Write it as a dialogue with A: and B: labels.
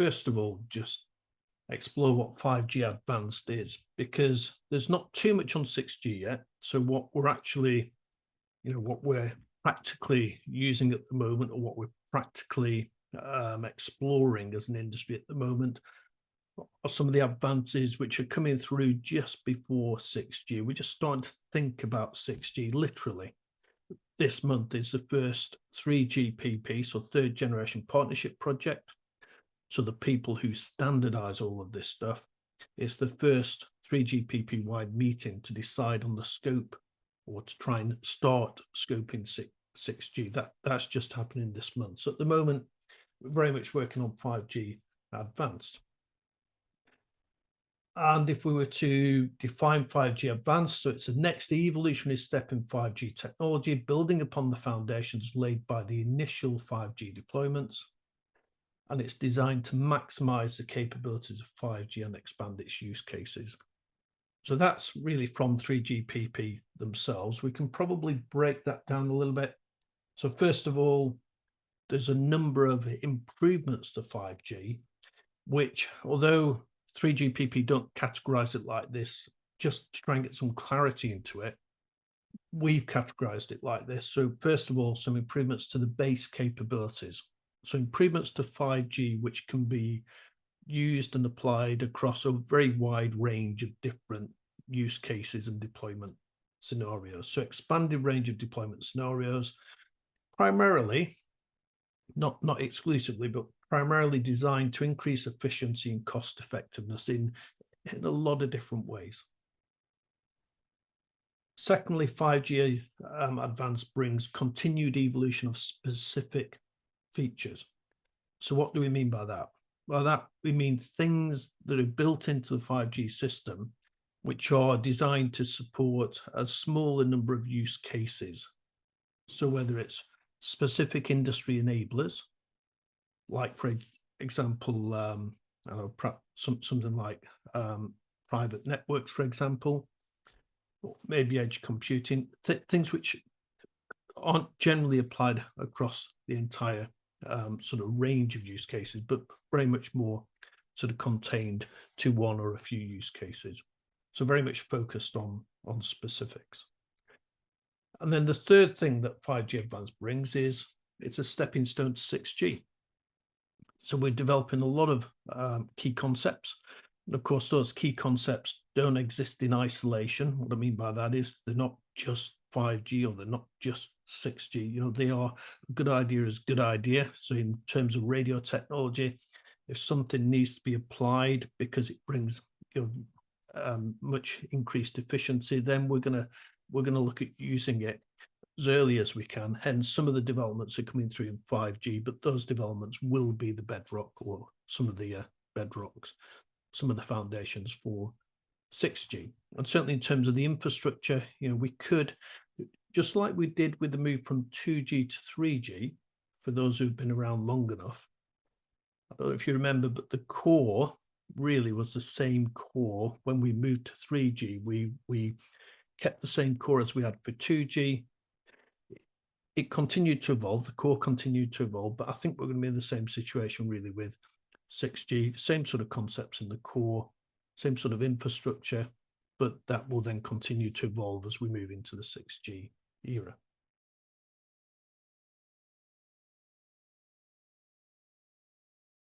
A: first of all just explore what 5G advanced is, because there's not too much on 6G yet. So what we're actually, what we're practically using at the moment, or what we're practically exploring as an industry at the moment, are some of the advances which are coming through just before 6G. We're just starting to think about 6G literally. This month is the first 3GPP, so third generation partnership project. So the people who standardize all of this stuff, it's the first 3GPP wide meeting to decide on the scope, or to try and start scoping 6G. That's just happening this month. So at the moment, we're very much working on 5G advanced. And if we were to define 5G advanced, so it's the next evolutionary step in 5G technology, building upon the foundations laid by the initial 5G deployments. And it's designed to maximize the capabilities of 5G and expand its use cases. So that's really from 3GPP themselves. We can probably break that down a little bit. So first of all, there's a number of improvements to 5G, which, although 3GPP don't categorize it like this, just to try and get some clarity into it, we've categorized it like this. So first of all, some improvements to the base capabilities. So improvements to 5G, which can be used and applied across a very wide range of different use cases and deployment scenarios. So expanded range of deployment scenarios, primarily, not exclusively, but primarily designed to increase efficiency and cost effectiveness in a lot of different ways. Secondly, 5G advanced brings continued evolution of specific features. So what do we mean by that? By that, we mean things that are built into the 5G system, which are designed to support a smaller number of use cases. So whether it's specific industry enablers, like, for example, something like private networks, for example, or maybe edge computing, things which aren't generally applied across the entire sort of range of use cases, but very much more sort of contained to one or a few use cases. So very much focused on specifics. And then the third thing that 5G Advanced brings is it's a stepping stone to 6G. So we're developing a lot of key concepts. And of course, those key concepts don't exist in isolation. What I mean by that is they're not just 5G, or they're not just 6G. They are, a good idea is a good idea. So in terms of radio technology, if something needs to be applied because it brings much increased efficiency, then we're gonna look at using it as early as we can. Hence, some of the developments are coming through in 5G, but those developments will be the bedrock, or some of the bedrocks, some of the foundations for 6G. And certainly in terms of the infrastructure, we could, just like we did with the move from 2G to 3G, for those who've been around long enough, I don't know if you remember, but the core really was the same core when we moved to 3G. We kept the same core as we had for 2G. It continued to evolve, the core continued to evolve, but I think we're going to be in the same situation really with 6G, same sort of concepts in the core, same sort of infrastructure, but that will then continue to evolve as we move into the 6G era.